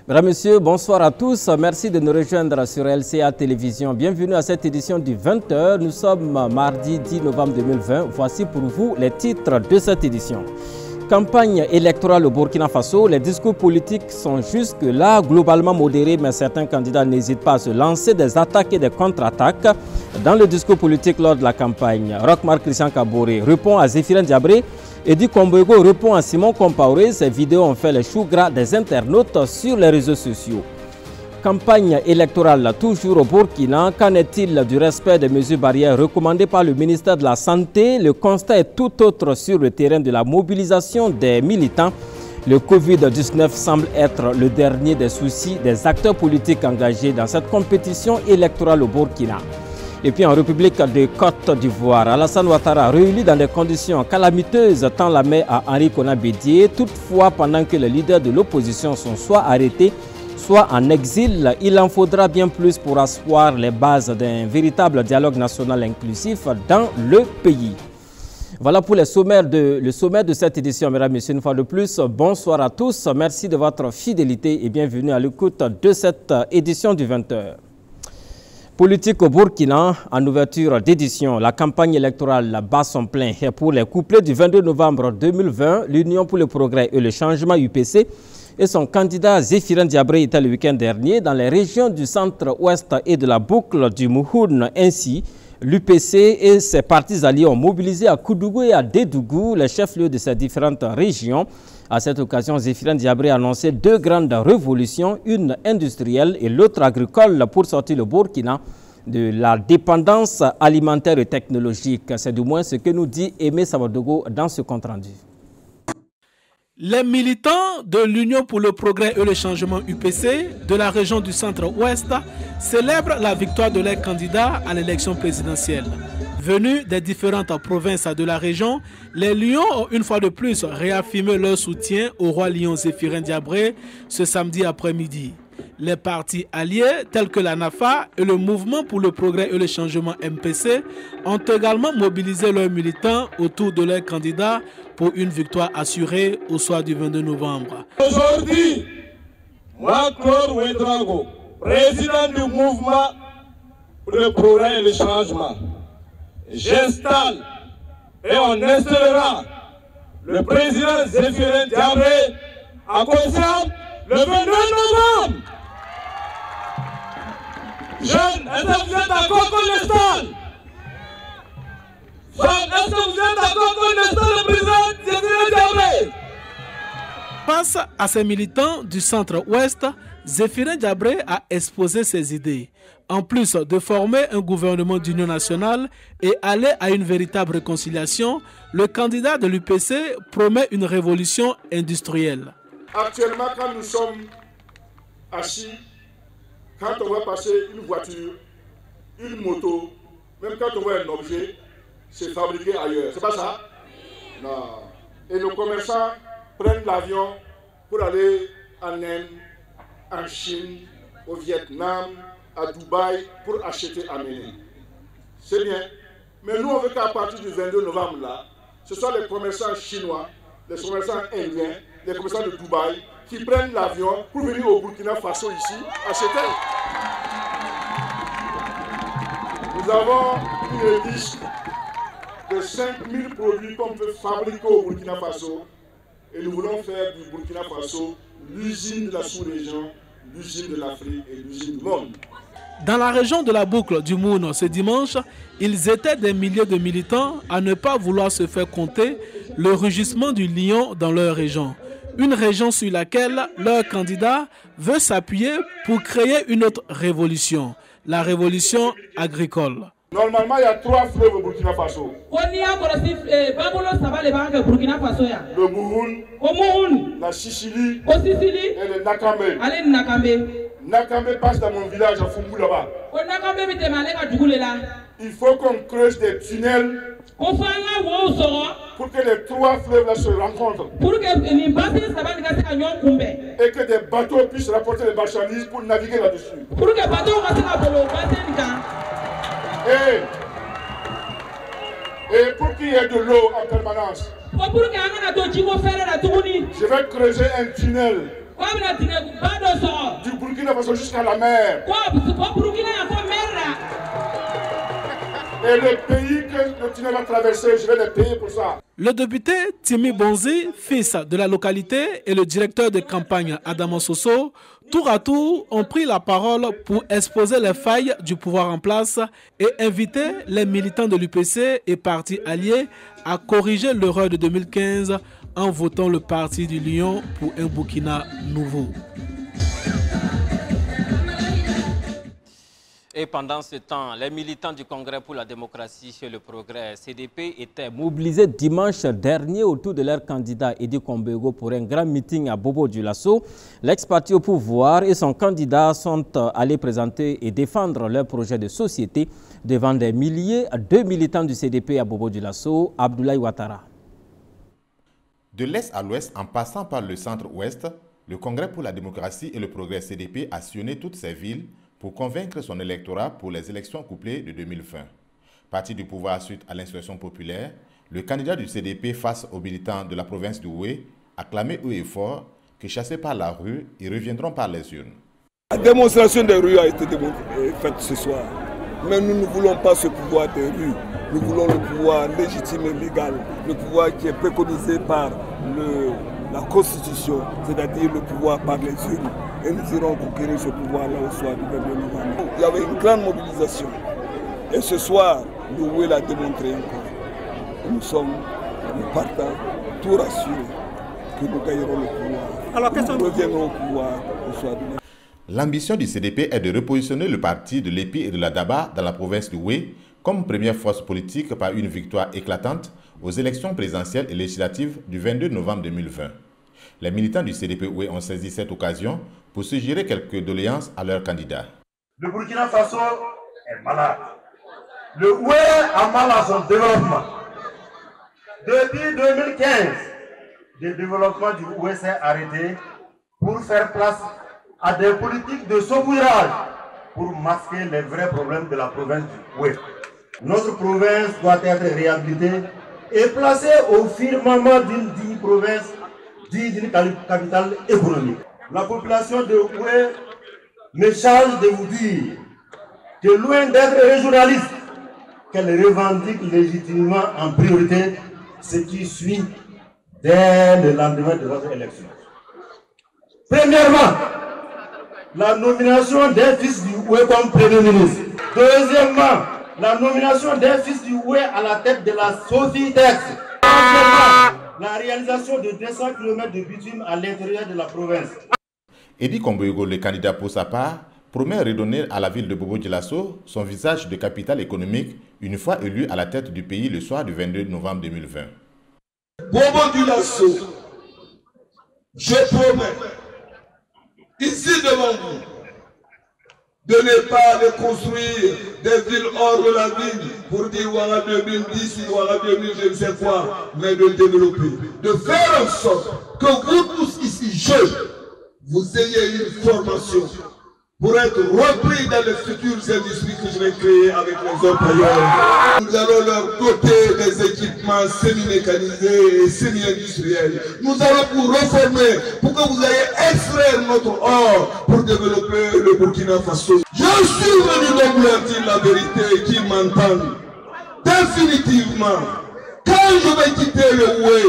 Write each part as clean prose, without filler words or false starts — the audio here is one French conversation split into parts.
Mesdames, Messieurs, bonsoir à tous. Merci de nous rejoindre sur LCA Télévision. Bienvenue à cette édition du 20h. Nous sommes mardi 10 novembre 2020. Voici pour vous les titres de cette édition. Campagne électorale au Burkina Faso. Les discours politiques sont jusque-là globalement modérés, mais certains candidats n'hésitent pas à se lancer des attaques et des contre-attaques. Dans le discours politique lors de la campagne, Roch-Marc Christian Kaboré répond à Zéphirin Diabré. Edi Kombouego répond à Simon Compaoré. Ces vidéos ont fait les choux gras des internautes sur les réseaux sociaux. Campagne électorale toujours au Burkina. Qu'en est-il du respect des mesures barrières recommandées par le ministère de la Santé? Le constat est tout autre sur le terrain de la mobilisation des militants. Le Covid-19 semble être le dernier des soucis des acteurs politiques engagés dans cette compétition électorale au Burkina. Et puis en République de Côte d'Ivoire, Alassane Ouattara, réélu dans des conditions calamiteuses, tend la main à Henri Konan Bédié. Toutefois, pendant que les leaders de l'opposition sont soit arrêtés, soit en exil, il en faudra bien plus pour asseoir les bases d'un véritable dialogue national inclusif dans le pays. Voilà pour le sommaire de cette édition, mesdames et messieurs. Une fois de plus, bonsoir à tous. Merci de votre fidélité et bienvenue à l'écoute de cette édition du 20h. Politique au Burkina, en ouverture d'édition, la campagne électorale bat son plein. Et pour les couplets du 22 novembre 2020, l'Union pour le progrès et le changement UPC et son candidat Zéphirin Diabré était le week-end dernier dans les régions du centre-ouest et de la boucle du Mouhoun. Ainsi, l'UPC et ses partis alliés ont mobilisé à Koudougou et à Dédougou, les chefs-lieux de ces différentes régions. À cette occasion, Zéphirin Diabré a annoncé deux grandes révolutions, une industrielle et l'autre agricole, pour sortir le Burkina de la dépendance alimentaire et technologique. C'est du moins ce que nous dit Aimé Samadogo dans ce compte-rendu. Les militants de l'Union pour le progrès et le changement UPC de la région du centre-ouest célèbrent la victoire de leurs candidats à l'élection présidentielle. Venus des différentes provinces de la région, les Lions ont une fois de plus réaffirmé leur soutien au roi lion Zéphirin Diabré ce samedi après-midi. Les partis alliés tels que la NAFA et le Mouvement pour le progrès et le changement MPC ont également mobilisé leurs militants autour de leurs candidats pour une victoire assurée au soir du 22 novembre. Aujourd'hui, moi, Claude Ouedraogo, président du Mouvement pour le progrès et le changement, j'installe et on installera le président Zéphirin Diabré à Kossiam le 22 novembre. Jeunes, est-ce que vous êtes d'accord qu'on l'installe? Jeunes, est-ce que vous êtes d'accord qu'on installe le président Zéphirin Diabré? Face à ces militants du centre-ouest, Zéphirin Diabré a exposé ses idées. En plus de former un gouvernement d'union nationale et aller à une véritable réconciliation, le candidat de l'UPC promet une révolution industrielle. Actuellement, quand nous sommes assis, quand on va passer une voiture, une moto, même quand on voit un objet, c'est fabriqué ailleurs. C'est pas ça? Non. Et nos commerçants prennent l'avion pour aller en Inde, en Chine, au Vietnam, à Dubaï pour acheter, amener. C'est bien. Mais nous, on veut qu'à partir du 22 novembre, là, ce soit les commerçants chinois, les commerçants indiens, les commerçants de Dubaï qui prennent l'avion pour venir au Burkina Faso ici acheter. Nous avons une liste de 5000 produits qu'on peut fabriquer au Burkina Faso et nous voulons faire du Burkina Faso l'usine de la sous-région, l'usine de l'Afrique et l'usine du monde. Dans la région de la boucle du Moun ce dimanche, ils étaient des milliers de militants à ne pas vouloir se faire compter le rugissement du lion dans leur région. Une région sur laquelle leur candidat veut s'appuyer pour créer une autre révolution, la révolution agricole. Normalement, il y a 3 fleuves au Burkina Faso. Le Mouhoun, la Sicily et le Nakambe. Nakambe passe dans mon village à Fumbu là-bas. Il faut qu'on creuse des tunnels pour que les 3 fleuves là se rencontrent. Et que des bateaux puissent rapporter les marchandises pour naviguer là-dessus. Et pour qu'il y ait de l'eau en permanence, je vais creuser un tunnel Du Burkina Faso jusqu'à la mer. Et les pays que le tunnel va traverser, je vais les payer pour ça. Le député Timi Bonzi, fils de la localité, et le directeur de campagne Adama Soso, tour à tour, ont pris la parole pour exposer les failles du pouvoir en place et inviter les militants de l'UPC et partis alliés à corriger l'erreur de 2015 en votant le parti du Lion pour un Burkina nouveau. Et pendant ce temps, les militants du Congrès pour la démocratie et le progrès, CDP, étaient mobilisés dimanche dernier autour de leur candidat Edi Kombego pour un grand meeting à Bobo-Dioulasso. L'ex-parti au pouvoir et son candidat sont allés présenter et défendre leur projet de société devant des milliers de militants du CDP à Bobo-Dioulasso. Abdoulaye Ouattara. De l'est à l'ouest, en passant par le centre-ouest, le Congrès pour la démocratie et le progrès CDP a sillonné toutes ces villes pour convaincre son électorat pour les élections couplées de 2020. Parti du pouvoir suite à l'insurrection populaire, le candidat du CDP face aux militants de la province du Houé a clamé haut et fort que chassés par la rue, ils reviendront par les urnes. La démonstration des rues a été faite ce soir. Mais nous ne voulons pas ce pouvoir des rues. Nous voulons le pouvoir légitime et légal, le pouvoir qui est préconisé par la Constitution, c'est-à-dire le pouvoir par les urnes. Et nous irons conquérir ce pouvoir-là au soir du 22 novembre. Il y avait une grande mobilisation. Et ce soir, le Houé l'a démontré encore. Et nous partons tout rassurés que nous gagnerons le pouvoir. Alors, nous reviendrons au pouvoir au soir du 22. L'ambition du CDP est de repositionner le parti de l'Épi et de la Daba dans la province du Houé comme première force politique par une victoire éclatante aux élections présidentielles et législatives du 22 novembre 2020. Les militants du CDP Houé ont saisi cette occasion pour suggérer quelques doléances à leurs candidats. Le Burkina Faso est malade. Le Houé a mal à son développement. Depuis 2015, le développement du Houé s'est arrêté pour faire place à des politiques de saupoudrage pour masquer les vrais problèmes de la province du Houé. Notre province doit être réhabilitée et placée au firmament d'une digne province, d'une capitale économique. La population de Houé me charge de vous dire que loin d'être régionaliste, qu'elle revendique légitimement en priorité ce qui suit dès le lendemain de votre élection. Premièrement, la nomination d'un fils du Houé comme Premier ministre. Deuxièmement, la nomination d'un fils du Houé à la tête de la Sofitex. Troisièmement, la réalisation de 200 km de bitume à l'intérieur de la province. Edi Kombego, le candidat pour sa part, promet redonner à la ville de Bobo-Dioulasso son visage de capitale économique une fois élu à la tête du pays le soir du 22 novembre 2020. Bobo-Dioulasso, je promets, ici devant vous, de ne pas construire des villes hors de la ville pour dire voilà 2010 ou voilà 2000 je ne sais quoi, mais de développer, de faire en sorte que vous tous ici jeunes, vous ayez une formation pour être repris dans les futures industries que je vais créer avec les employeurs. Nous allons leur doter des équipements semi-mécanisés et semi-industriels. Nous allons vous reformer pour que vous ayez extraire notre or pour développer le Burkina Faso. Je suis venu donc leur dire la vérité, qu'ils m'entendent. Définitivement, quand je vais quitter le Houé,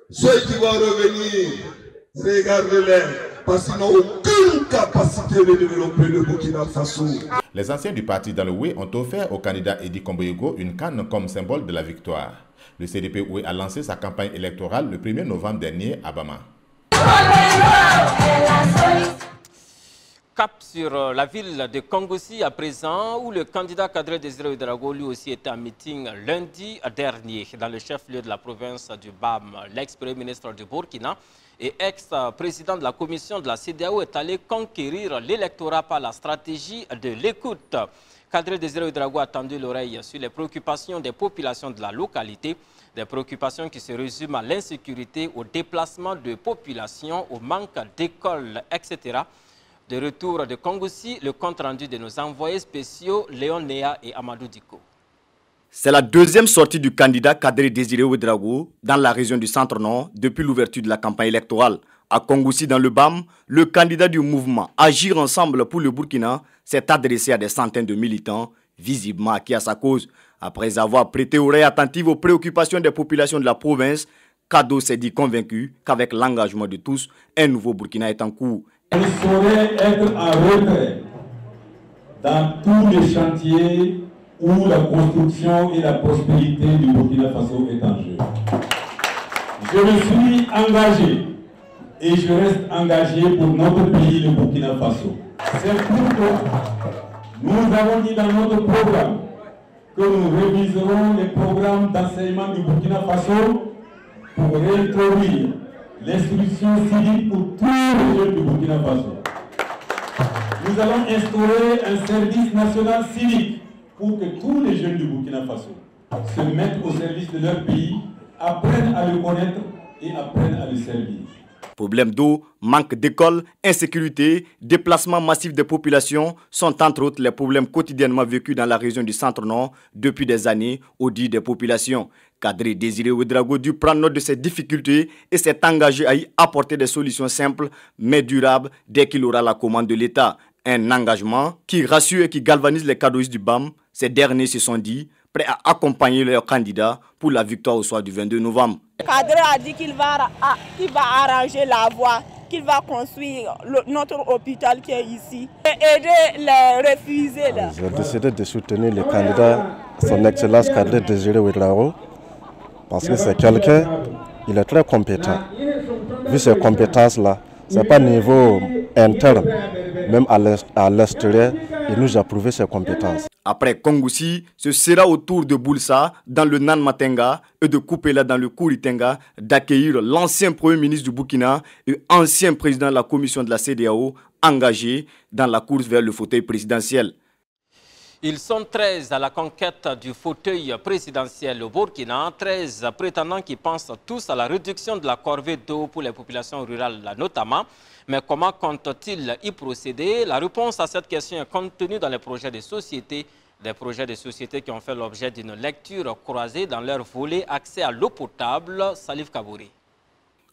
ceux qui vont revenir, regardez-les. Parce qu'ils n'ont aucune capacité de développer le Burkina Faso. Les anciens du parti dans le Houé ont offert au candidat Edi Kombego une canne comme symbole de la victoire. Le CDP Houé a lancé sa campagne électorale le 1er novembre dernier à Bama. Cap sur la ville de Kongossi à présent, où le candidat Kadri Désiré Ouédraogo lui aussi était en meeting lundi dernier dans le chef-lieu de la province du BAM. L'ex-premier ministre du Burkina et ex-président de la commission de la CEDEAO est allé conquérir l'électorat par la stratégie de l'écoute. Kadri Désiré Ouédraogo a tendu l'oreille sur les préoccupations des populations de la localité, des préoccupations qui se résument à l'insécurité, au déplacement de population, au manque d'écoles, etc. De retour de Kongossi, le compte rendu de nos envoyés spéciaux Léon Néa et Amadou Diko. C'est la deuxième sortie du candidat Kadri Désiré Ouédraogo dans la région du Centre-Nord depuis l'ouverture de la campagne électorale. À Kongoussi, dans le BAM, le candidat du mouvement Agir ensemble pour le Burkina s'est adressé à des centaines de militants, visiblement acquis à sa cause. Après avoir prêté oreille attentive aux préoccupations des populations de la province, Kado s'est dit convaincu qu'avec l'engagement de tous, un nouveau Burkina est en cours. On saurait être en retrait dans tous les chantiers où la construction et la prospérité du Burkina Faso est en jeu. Je me suis engagé et je reste engagé pour notre pays, le Burkina Faso. C'est pourquoi nous avons dit dans notre programme que nous réviserons les programmes d'enseignement du Burkina Faso pour réintroduire l'instruction civique pour tous les jeunes du Burkina Faso. Nous allons instaurer un service national civique pour que tous les jeunes du Burkina Faso se mettent au service de leur pays, apprennent à le connaître et apprennent à le servir. Problèmes d'eau, manque d'écoles, insécurité, déplacement massif des populations sont entre autres les problèmes quotidiennement vécus dans la région du Centre-Nord depuis des années au dit des populations. Kadri Désiré Ouedraogo dut prendre note de ces difficultés et s'est engagé à y apporter des solutions simples mais durables dès qu'il aura la commande de l'État. Un engagement qui rassure et qui galvanise les cadeaux du BAM. Ces derniers se sont dit prêts à accompagner leurs candidats pour la victoire au soir du 22 novembre. Kadri a dit qu'il va arranger la voie, qu'il va construire notre hôpital qui est ici et aider les réfugiés. J'ai décidé de soutenir le candidat, son Excellence Kadri Désiré Ouedraogo, parce que c'est quelqu'un, il est très compétent. Vu ses compétences-là, ce n'est pas niveau interne, même à l'extérieur, il nous a prouvé ses compétences. Après Kongoussi, ce sera au tour de Boulsa, dans le Nan Matenga, et de Koupela, dans le Kouritenga, d'accueillir l'ancien Premier ministre du Burkina et ancien président de la commission de la CEDEAO, engagé dans la course vers le fauteuil présidentiel. Ils sont 13 à la conquête du fauteuil présidentiel au Burkina, 13 prétendants qui pensent tous à la réduction de la corvée d'eau pour les populations rurales notamment. Mais comment comptent-ils y procéder? La réponse à cette question est contenue dans les projets de société, des projets de société qui ont fait l'objet d'une lecture croisée dans leur volet accès à l'eau potable. Salif Kabouri.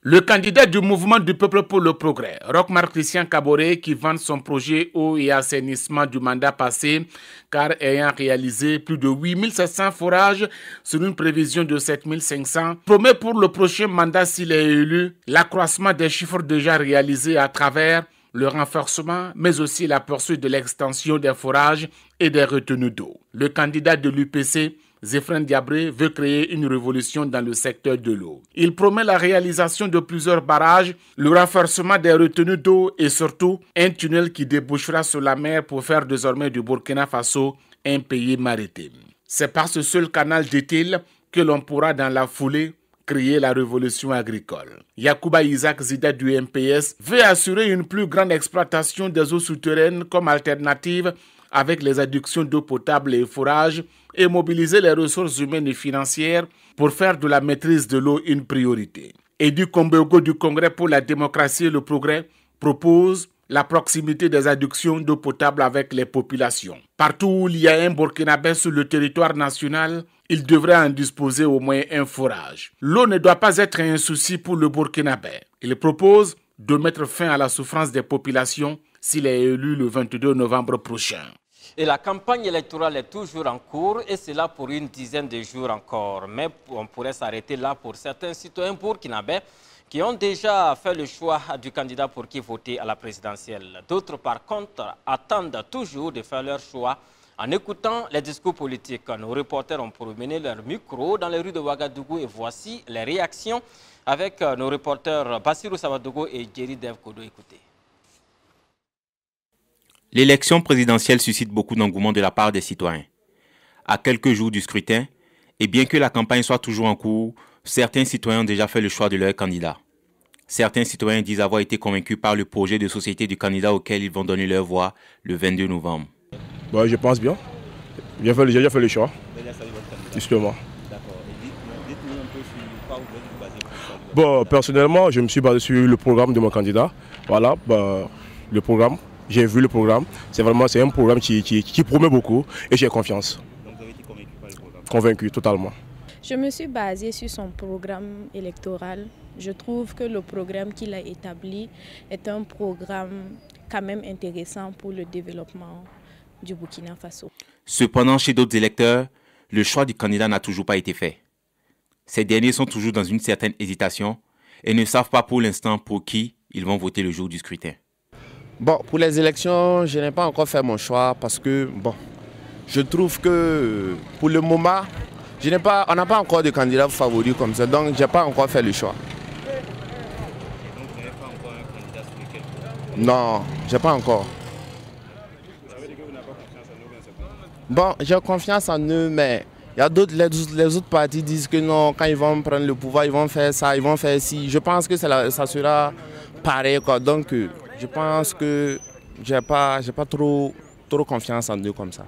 Le candidat du mouvement du peuple pour le progrès, Rochmar Christian Kaboré, qui vante son projet eau et assainissement du mandat passé, car ayant réalisé plus de 8700 forages sur une prévision de 7500, promet pour le prochain mandat s'il est élu l'accroissement des chiffres déjà réalisés à travers le renforcement, mais aussi la poursuite de l'extension des forages et des retenues d'eau. Le candidat de l'UPC, Zéphrin Diabré, veut créer une révolution dans le secteur de l'eau. Il promet la réalisation de plusieurs barrages, le renforcement des retenues d'eau et surtout un tunnel qui débouchera sur la mer pour faire désormais du Burkina Faso un pays maritime. C'est par ce seul canal, dit-il, que l'on pourra dans la foulée créer la révolution agricole. Yacouba Isaac Zida du MPS veut assurer une plus grande exploitation des eaux souterraines comme alternative avec les adductions d'eau potable et forages et mobiliser les ressources humaines et financières pour faire de la maîtrise de l'eau une priorité. Edu Kombego du Congrès pour la démocratie et le progrès propose la proximité des adductions d'eau potable avec les populations. Partout où il y a un Burkinabé sur le territoire national, il devrait en disposer au moins un forage. L'eau ne doit pas être un souci pour le Burkinabé. Il propose de mettre fin à la souffrance des populations s'il est élu le 22 novembre prochain. Et la campagne électorale est toujours en cours et c'est là pour une dizaine de jours encore. Mais on pourrait s'arrêter là pour certains citoyens burkinabés qui ont déjà fait le choix du candidat pour qui voter à la présidentielle. D'autres, par contre, attendent toujours de faire leur choix en écoutant les discours politiques. Nos reporters ont promené leur micro dans les rues de Ouagadougou et voici les réactions avec nos reporters Bassirou Savadogo et Jerry Dev Kodo. Écoutez. L'élection présidentielle suscite beaucoup d'engouement de la part des citoyens. À quelques jours du scrutin, et bien que la campagne soit toujours en cours, certains citoyens ont déjà fait le choix de leur candidat. Certains citoyens disent avoir été convaincus par le projet de société du candidat auquel ils vont donner leur voix le 22 novembre. Bon, je pense bien. J'ai déjà fait le choix. Justement. D'accord. Dites-nous un peu sur quoi vous voulez vous baser pour ça. Bon, personnellement, je me suis basé sur le programme de mon candidat. Voilà, le programme. J'ai vu le programme. C'est un programme qui promet beaucoup et j'ai confiance. Donc vous avez été convaincu par le programme? Convaincu, totalement. Je me suis basée sur son programme électoral. Je trouve que le programme qu'il a établi est un programme quand même intéressant pour le développement du Burkina Faso. Cependant, chez d'autres électeurs, le choix du candidat n'a toujours pas été fait. Ces derniers sont toujours dans une certaine hésitation et ne savent pas pour l'instant pour qui ils vont voter le jour du scrutin. Bon, pour les élections, je n'ai pas encore fait mon choix parce que, bon, je trouve que pour le moment, on n'a pas encore de candidat favori comme ça, donc je n'ai pas encore fait le choix. Donc vous n'avez pas encore un candidat sur lequel vous... Non, je n'ai pas encore. Ça veut dire que vous n'avez pas confiance en eux, bien c'est quoi? Bon, j'ai confiance en eux, mais il y a d'autres, les autres partis disent que non, quand ils vont prendre le pouvoir, ils vont faire ça, ils vont faire ci. Je pense que ça sera pareil, quoi. Donc, je pense que j'ai pas trop confiance en eux comme ça.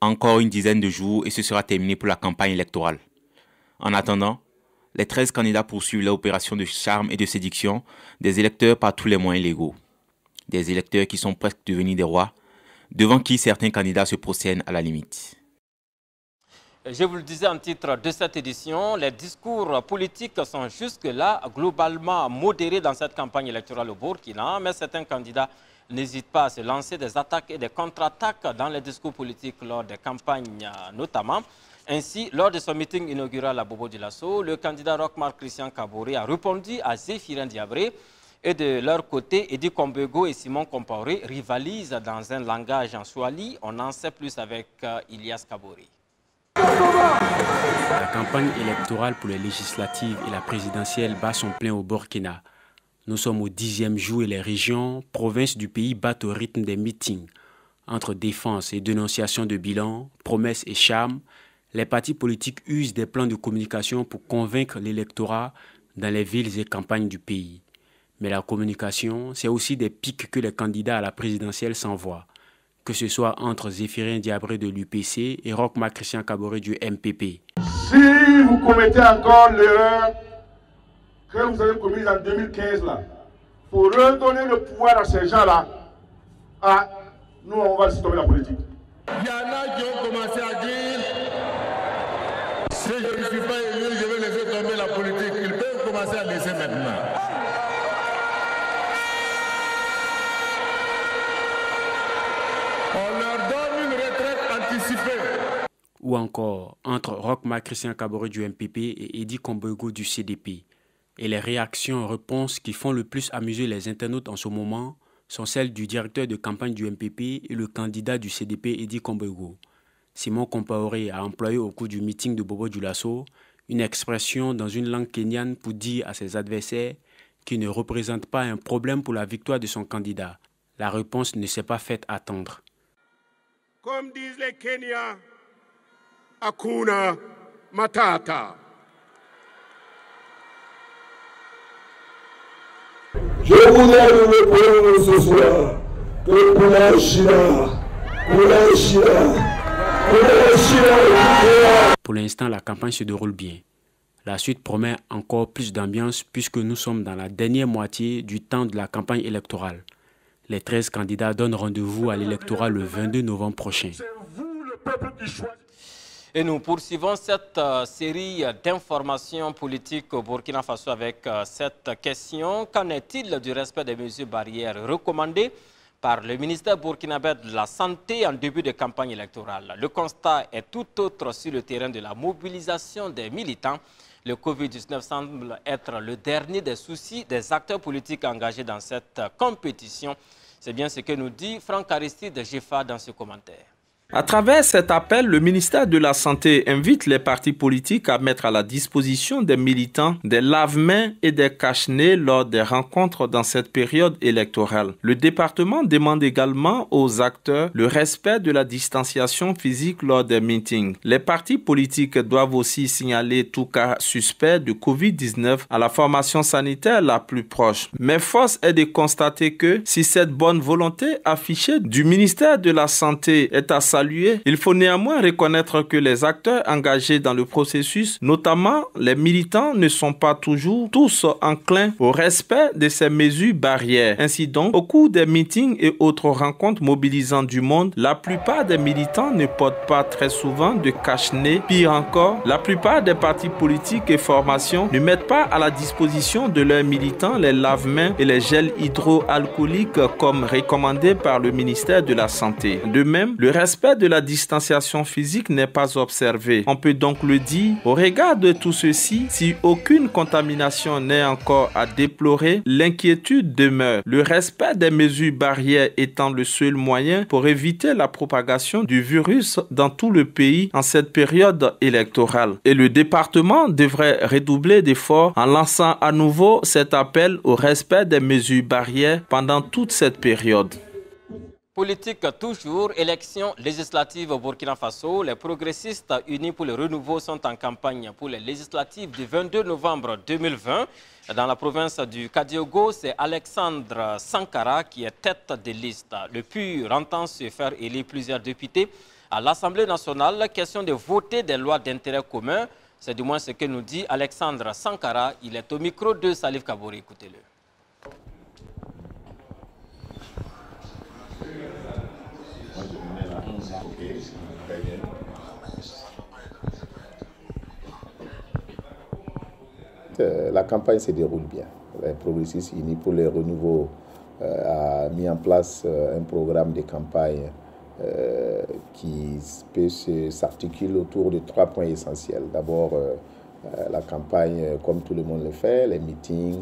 Encore une dizaine de jours et ce sera terminé pour la campagne électorale. En attendant, les 13 candidats poursuivent l'opération de charme et de séduction des électeurs par tous les moyens légaux. Des électeurs qui sont presque devenus des rois, devant qui certains candidats se prosternent à la limite. Je vous le disais en titre de cette édition, les discours politiques sont jusque-là globalement modérés dans cette campagne électorale au Burkina, mais certains candidats n'hésitent pas à se lancer des attaques et des contre-attaques dans les discours politiques lors des campagnes notamment. Ainsi, lors de son meeting inaugural à Bobo-Dioulasso, le candidat Roch-Marc Christian Kaboré a répondu à Zéphirin Diabré. Et de leur côté, Edi Kombego et Simon Compaoré rivalisent dans un langage en swahili. On en sait plus avec Ilias Kaboré. La campagne électorale pour les législatives et la présidentielle bat son plein au Burkina. Nous sommes au 10e jour et les régions, provinces du pays battent au rythme des meetings. Entre défense et dénonciation de bilan, promesses et charmes, les partis politiques usent des plans de communication pour convaincre l'électorat dans les villes et campagnes du pays. Mais la communication, c'est aussi des pics que les candidats à la présidentielle s'envoient, que ce soit entre Zéphirin Diabré de l'UPC et Roch-Marc Christian Kaboré du MPP. Si vous commettez encore l'erreur que vous avez commise en 2015, là, pour redonner le pouvoir à ces gens-là, nous, on va laisser tomber la politique. Il y en a qui ont commencé à dire si je ne suis pas élu, je vais laisser tomber la politique. Ils peuvent commencer à laisser maintenant. On leur donne une retraite anticipée. Ou encore entre Roch-Marc Christian Kaboré du MPP et Edi Kombego du CDP. Et les réactions en réponse qui font le plus amuser les internautes en ce moment sont celles du directeur de campagne du MPP et le candidat du CDP Edi Kombego. Simon Compaoré a employé au cours du meeting de Bobo-Dioulasso une expression dans une langue kenyane pour dire à ses adversaires qu'il ne représente pas un problème pour la victoire de son candidat. La réponse ne s'est pas faite attendre. Comme disent les Kenyans, Hakuna Matata. Je voudrais vous répondre ce soir que pour la Chine, Pour l'instant, la campagne se déroule bien. La suite promet encore plus d'ambiance puisque nous sommes dans la dernière moitié du temps de la campagne électorale. Les 13 candidats donnent rendez-vous à l'électorat le 22 novembre prochain. Et nous poursuivons cette série d'informations politiques au Burkina Faso avec cette question. Qu'en est-il du respect des mesures barrières recommandées par le ministère burkinabé de la Santé en début de campagne électorale? Le constat est tout autre sur le terrain de la mobilisation des militants. Le Covid-19 semble être le dernier des soucis des acteurs politiques engagés dans cette compétition. C'est bien ce que nous dit Franck Aristide Jefa dans ce commentaire. À travers cet appel, le ministère de la Santé invite les partis politiques à mettre à la disposition des militants des lave-mains et des cache-nez lors des rencontres dans cette période électorale. Le département demande également aux acteurs le respect de la distanciation physique lors des meetings. Les partis politiques doivent aussi signaler tout cas suspect de Covid-19 à la formation sanitaire la plus proche. Mais force est de constater que si cette bonne volonté affichée du ministère de la Santé est à saluer. Il faut néanmoins reconnaître que les acteurs engagés dans le processus, notamment les militants, ne sont pas toujours tous enclins au respect de ces mesures barrières. Ainsi donc, au cours des meetings et autres rencontres mobilisant du monde, la plupart des militants ne portent pas très souvent de cache-nez. Pire encore, la plupart des partis politiques et formations ne mettent pas à la disposition de leurs militants les lave-mains et les gels hydroalcooliques comme recommandé par le ministère de la Santé. De même, le respect de la distanciation physique n'est pas observé. On peut donc le dire, au regard de tout ceci, si aucune contamination n'est encore à déplorer, l'inquiétude demeure. Le respect des mesures barrières étant le seul moyen pour éviter la propagation du virus dans tout le pays en cette période électorale. Et le département devrait redoubler d'efforts en lançant à nouveau cet appel au respect des mesures barrières pendant toute cette période. Politique toujours, élection législative au Burkina Faso. Les progressistes unis pour le renouveau sont en campagne pour les législatives du 22 novembre 2020. Dans la province du Kadiogo, c'est Alexandre Sankara qui est tête de liste. Le PUR entend se faire élire plusieurs députés à l'Assemblée nationale. Question de voter des lois d'intérêt commun. C'est du moins ce que nous dit Alexandre Sankara. Il est au micro de Salif Kabouri. Écoutez-le. La campagne se déroule bien. Les progressistes unis pour le renouveau a mis en place un programme de campagne qui peut s'articuler autour de 3 points essentiels. D'abord, la campagne, comme tout le monde le fait, les meetings.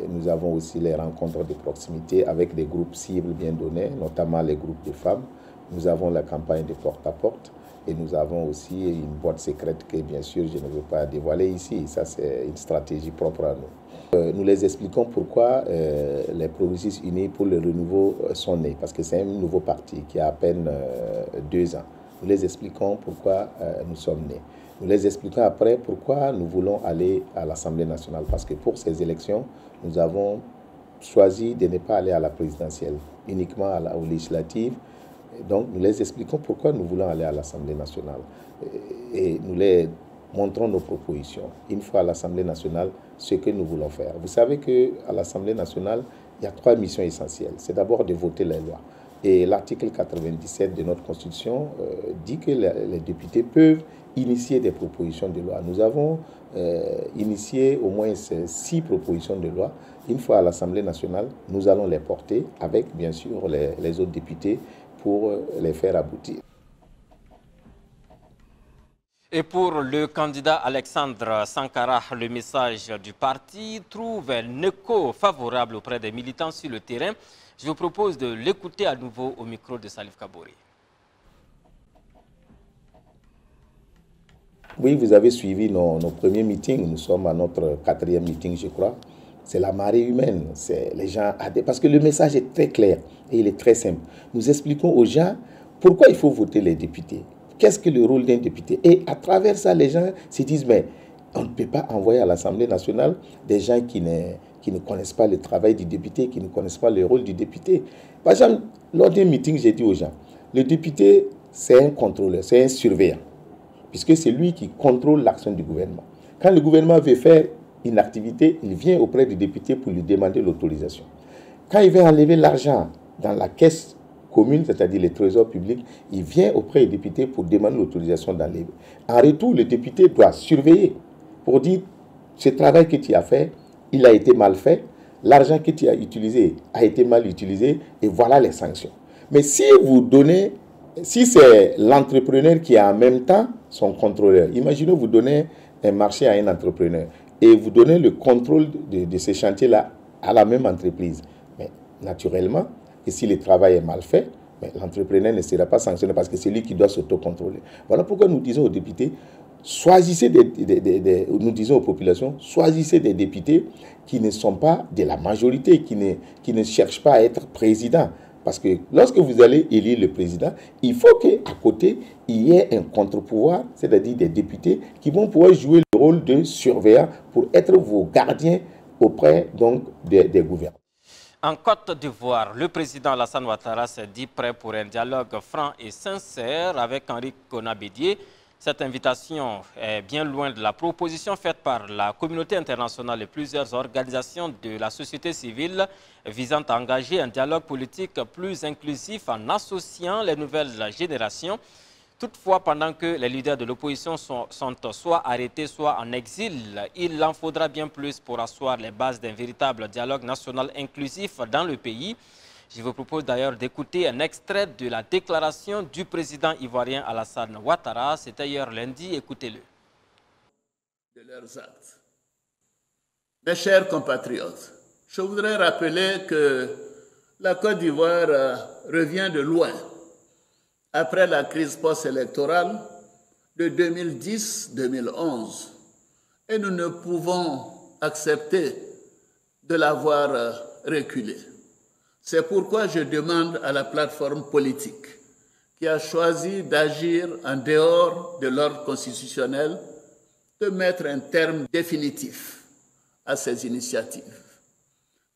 Nous avons aussi les rencontres de proximité avec des groupes cibles bien donnés, notamment les groupes de femmes. Nous avons la campagne de porte-à-porte. Et nous avons aussi une boîte secrète que, bien sûr, je ne veux pas dévoiler ici. Ça, c'est une stratégie propre à nous. Nous les expliquons pourquoi les progressistes unis pour le renouveau sont nés. Parce que c'est un nouveau parti qui a à peine 2 ans. Nous les expliquons pourquoi nous sommes nés. Nous les expliquons après pourquoi nous voulons aller à l'Assemblée nationale. Parce que pour ces élections, nous avons choisi de ne pas aller à la présidentielle, uniquement aux législatives. Donc, nous les expliquons pourquoi nous voulons aller à l'Assemblée nationale et nous les montrons nos propositions. Une fois à l'Assemblée nationale, ce que nous voulons faire. Vous savez qu'à l'Assemblée nationale, il y a 3 missions essentielles. C'est d'abord de voter les lois. Et l'article 97 de notre Constitution dit que les députés peuvent initier des propositions de loi. Nous avons initié au moins 6 propositions de loi. Une fois à l'Assemblée nationale, nous allons les porter avec, bien sûr, les autres députés pour les faire aboutir. Et pour le candidat Alexandre Sankara, le message du parti trouve un écho favorable auprès des militants sur le terrain. Je vous propose de l'écouter à nouveau au micro de Salif Kabouri. Oui, vous avez suivi nos premiers meetings. Nous sommes à notre 4e meeting, je crois. C'est la marée humaine. Les gens adhèrent. Parce que le message est très clair et il est très simple. Nous expliquons aux gens pourquoi il faut voter les députés. Qu'est-ce que le rôle d'un député? Et à travers ça, les gens se disent, mais on ne peut pas envoyer à l'Assemblée nationale des gens qui ne connaissent pas le travail du député, qui ne connaissent pas le rôle du député. Par exemple, lors d'un meeting, j'ai dit aux gens, le député, c'est un contrôleur, c'est un surveillant, puisque c'est lui qui contrôle l'action du gouvernement. Quand le gouvernement veut faire une activité, il vient auprès du député pour lui demander l'autorisation. Quand il veut enlever l'argent dans la caisse commune, c'est-à-dire les trésors publics, il vient auprès du député pour demander l'autorisation d'enlever. En retour, le député doit surveiller pour dire, ce travail que tu as fait, il a été mal fait, l'argent que tu as utilisé a été mal utilisé, et voilà les sanctions. Mais si vous donnez, si c'est l'entrepreneur qui est en même temps son contrôleur, imaginez vous donnez un marché à un entrepreneur et vous donnez le contrôle de ces chantiers-là à la même entreprise. Mais naturellement, et si le travail est mal fait, l'entrepreneur ne sera pas sanctionné parce que c'est lui qui doit s'autocontrôler. Voilà pourquoi nous disons aux députés, choisissez nous disons aux populations, choisissez des députés qui ne sont pas de la majorité, qui ne cherchent pas à être président. Parce que lorsque vous allez élire le président, il faut qu'à côté, il y ait un contre-pouvoir, c'est-à-dire des députés qui vont pouvoir jouer le rôle de surveillant pour être vos gardiens auprès donc, des gouvernants. En Côte d'Ivoire, le président Alassane Ouattara s'est dit prêt pour un dialogue franc et sincère avec Henri Konan Bédié. Cette invitation est bien loin de la proposition faite par la communauté internationale et plusieurs organisations de la société civile visant à engager un dialogue politique plus inclusif en associant les nouvelles générations. Toutefois, pendant que les leaders de l'opposition sont soit arrêtés, soit en exil, il en faudra bien plus pour asseoir les bases d'un véritable dialogue national inclusif dans le pays. Je vous propose d'ailleurs d'écouter un extrait de la déclaration du président ivoirien Alassane Ouattara. C'était hier lundi, écoutez-le. De leurs actes. Mes chers compatriotes, je voudrais rappeler que la Côte d'Ivoire revient de loin après la crise post-électorale de 2010-2011 et nous ne pouvons accepter de la voir reculer. C'est pourquoi je demande à la plateforme politique qui a choisi d'agir en dehors de l'ordre constitutionnel de mettre un terme définitif à ces initiatives.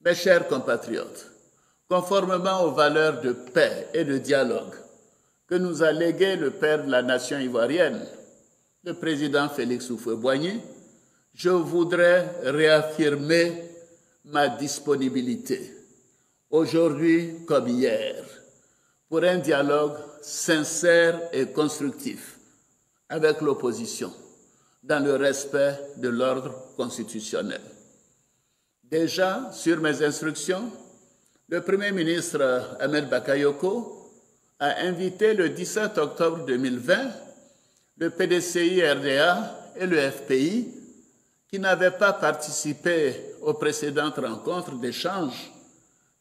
Mes chers compatriotes, conformément aux valeurs de paix et de dialogue que nous a légué le père de la nation ivoirienne, le président Félix Houphouët-Boigny, je voudrais réaffirmer ma disponibilité, aujourd'hui comme hier, pour un dialogue sincère et constructif avec l'opposition, dans le respect de l'ordre constitutionnel. Déjà, sur mes instructions, le Premier ministre Ahmed Bakayoko a invité le 17 octobre 2020 le PDCI-RDA et le FPI, qui n'avaient pas participé aux précédentes rencontres d'échange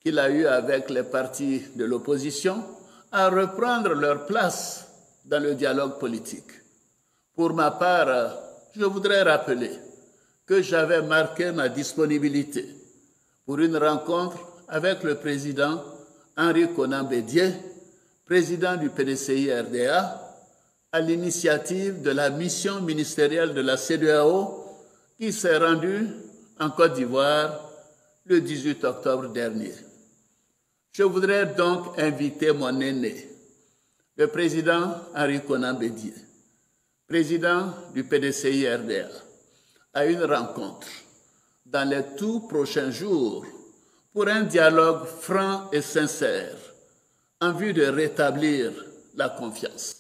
qu'il a eues avec les partis de l'opposition, à reprendre leur place dans le dialogue politique. Pour ma part, je voudrais rappeler que j'avais marqué ma disponibilité pour une rencontre avec le président Henri Konan Bédié, président du PDCI-RDA, à l'initiative de la mission ministérielle de la CEDEAO qui s'est rendue en Côte d'Ivoire le 18 octobre dernier. Je voudrais donc inviter mon aîné, le président Henri Konan Bédié, président du PDCI-RDA, à une rencontre dans les tout prochains jours pour un dialogue franc et sincère en vue de rétablir la confiance.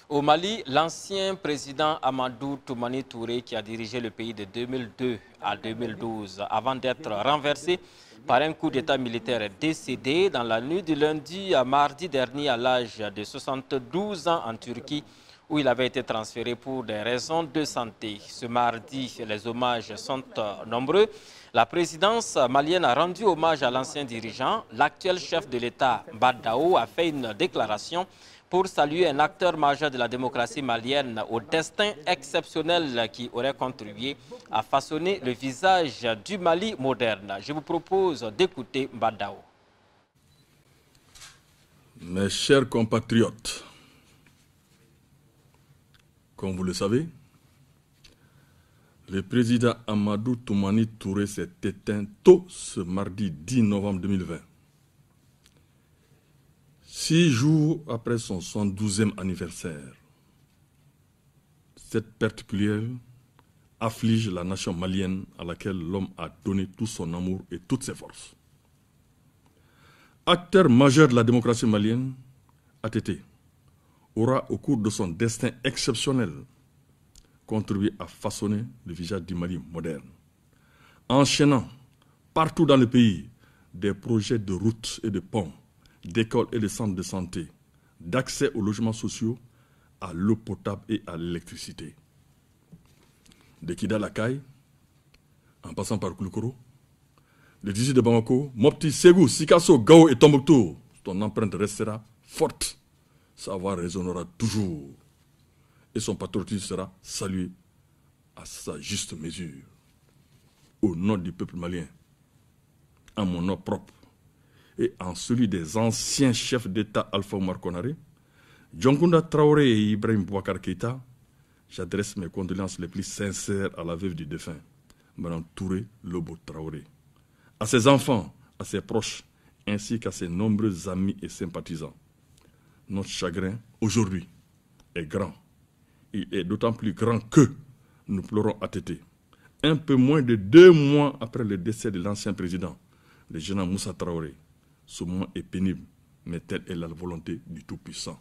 Au Mali, l'ancien président Amadou Toumani Touré, qui a dirigé le pays de 2002 à 2012, avant d'être renversé par un coup d'État militaire, est décédé dans la nuit du lundi à mardi dernier à l'âge de 72 ans en Turquie, où il avait été transféré pour des raisons de santé. Ce mardi, les hommages sont nombreux. La présidence malienne a rendu hommage à l'ancien dirigeant. L'actuel chef de l'État, Badao, a fait une déclaration pour saluer un acteur majeur de la démocratie malienne au destin exceptionnel qui aurait contribué à façonner le visage du Mali moderne. Je vous propose d'écouter Badao. Mes chers compatriotes, comme vous le savez, le président Amadou Toumani Touré s'est éteint tôt ce mardi 10 novembre 2020. 6 jours après son 112e anniversaire. Cette perte cruelle afflige la nation malienne à laquelle l'homme a donné tout son amour et toutes ses forces. Acteur majeur de la démocratie malienne, ATT, aura au cours de son destin exceptionnel contribué à façonner le visage du Mali moderne, enchaînant partout dans le pays des projets de routes et de ponts, d'écoles et de centres de santé, d'accès aux logements sociaux, à l'eau potable et à l'électricité. De Kidal à Kaye, en passant par Koulikoro, le 18 de Bamako, Mopti, Ségou, Sikasso, Gao et Tombouctou, ton empreinte restera forte. Sa voix résonnera toujours et son patriotisme sera salué à sa juste mesure. Au nom du peuple malien, en mon nom propre et en celui des anciens chefs d'État Alpha Oumar Konaré, Dioncounda Traoré et Ibrahim Boubacar Keïta, j'adresse mes condoléances les plus sincères à la veuve du défunt, Mme Touré Lobo Traoré, à ses enfants, à ses proches, ainsi qu'à ses nombreux amis et sympathisants. Notre chagrin, aujourd'hui, est grand. Il est d'autant plus grand que nous pleurons à tété. Un peu moins de 2 mois après le décès de l'ancien président, le général Moussa Traoré. Ce moment est pénible, mais telle est la volonté du Tout-Puissant.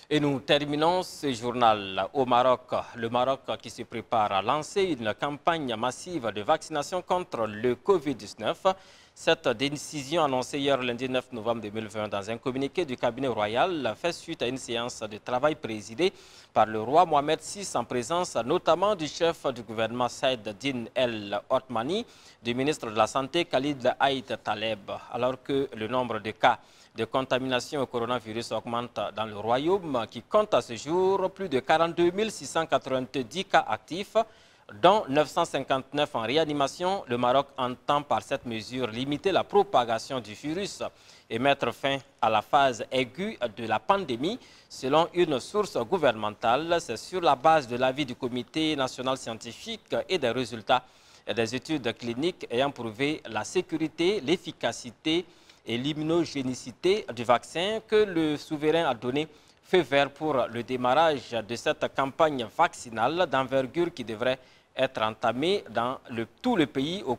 Et nous terminons ce journal au Maroc. Le Maroc qui se prépare à lancer une campagne massive de vaccination contre le Covid-19. Cette décision annoncée hier lundi 9 novembre 2020 dans un communiqué du cabinet royal fait suite à une séance de travail présidée par le roi Mohamed VI en présence notamment du chef du gouvernement Saïd Din El Othmani, du ministre de la Santé Khalid Aït Taleb, alors que le nombre de cas de contamination au coronavirus augmente dans le royaume qui compte à ce jour plus de 42 690 cas actifs, dont 959 en réanimation. Le Maroc entend par cette mesure limiter la propagation du virus et mettre fin à la phase aiguë de la pandémie. Selon une source gouvernementale, c'est sur la base de l'avis du Comité national scientifique et des résultats des études cliniques ayant prouvé la sécurité, l'efficacité et l'immunogénicité du vaccin que le souverain a donné feu vert pour le démarrage de cette campagne vaccinale d'envergure qui devrait être entamée dans tout le pays au